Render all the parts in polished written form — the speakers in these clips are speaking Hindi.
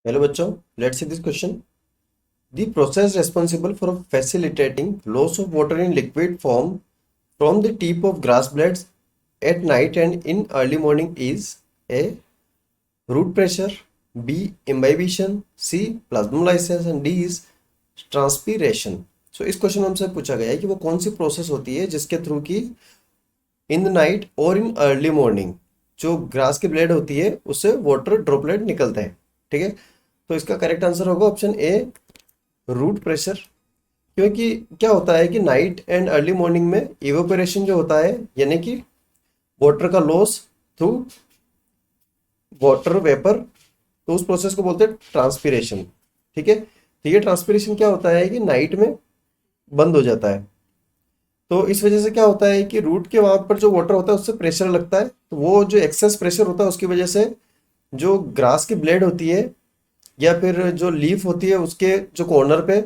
हेलो बच्चों, let's see this question. The process responsible for facilitating loss of water in liquid form from the tip of grass blades at night and in early morning is A. root pressure, B. imbibition, C. plasmolysis and D is transpiration। सो इस क्वेश्चन में हमसे पूछा गया है कि वो कौन सी प्रोसेस होती है जिसके थ्रू की इन द नाइट और इन अर्ली मॉर्निंग जो ग्रास की ब्लेड होती है उससे वाटर ड्रॉपलेट निकलते हैं। ठीक है, तो इसका करेक्ट आंसर होगा ऑप्शन ए, रूट प्रेशर। क्योंकि क्या होता है कि नाइट एंड अर्ली मॉर्निंग में इवेपोरेशन जो होता है यानी कि वाटर का लॉस थ्रू वाटर वेपर, तो उस प्रोसेस को बोलते हैं ट्रांसपीरेशन। ठीक है, तो ये ट्रांसपीरेशन क्या होता है कि नाइट में बंद हो जाता है। तो इस वजह से क्या होता है कि रूट के वहां पर जो वाटर होता है उससे प्रेशर लगता है, तो वो जो एक्सेस प्रेशर होता है उसकी वजह से जो ग्रास की ब्लेड होती है या फिर जो लीफ होती है उसके जो कॉर्नर पे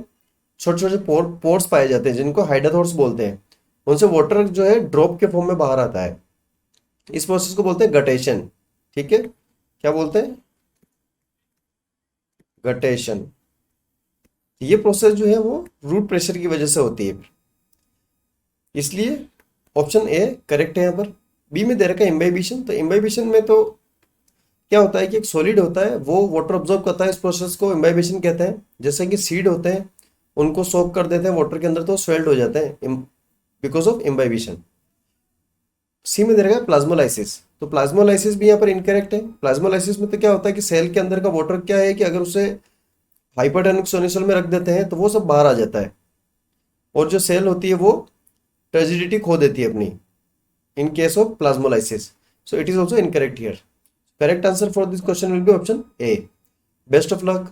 छोटे छोटे पोर्स पाए जाते हैं जिनको हाइडाथोर्स बोलते हैं। उनसे वाटर जो है ड्रॉप के फॉर्म में बाहर आता है। इस प्रोसेस को बोलते हैं गटेशन। ठीक है, क्या बोलते हैं? गटेशन। ये प्रोसेस जो है वो रूट प्रेशर की वजह से होती है, इसलिए ऑप्शन ए करेक्ट है यहाँ पर। बी में दे रखा है इम्बाइबिशन। तो इम्बाइबिशन में तो क्या होता है कि एक सॉलिड होता है वो वाटर ऑब्जॉर्व करता है, इस प्रोसेस को इम्बाइबिशन कहते हैं। जैसे कि सीड होते हैं उनको सोक कर देते हैं वाटर के अंदर तो स्वेल्ड हो जाते हैं बिकॉज ऑफ इम्बाइबिशन। सी में दे रखा है प्लाज्मोलाइसिस। तो प्लाज्मोलाइसिस भी यहाँ पर इनकरेक्ट है। प्लाज्मोलाइसिस में तो क्या होता है कि सेल के अंदर का वाटर क्या है कि अगर उसे हाइपरटोनिक सॉल्यूशन में रख देते हैं तो वो सब बाहर आ जाता है और जो सेल होती है वो टर्जिडिटी खो देती है अपनी in case of plasmolysis. So it is also incorrect here. Correct answer for this question will be option A. Best of luck.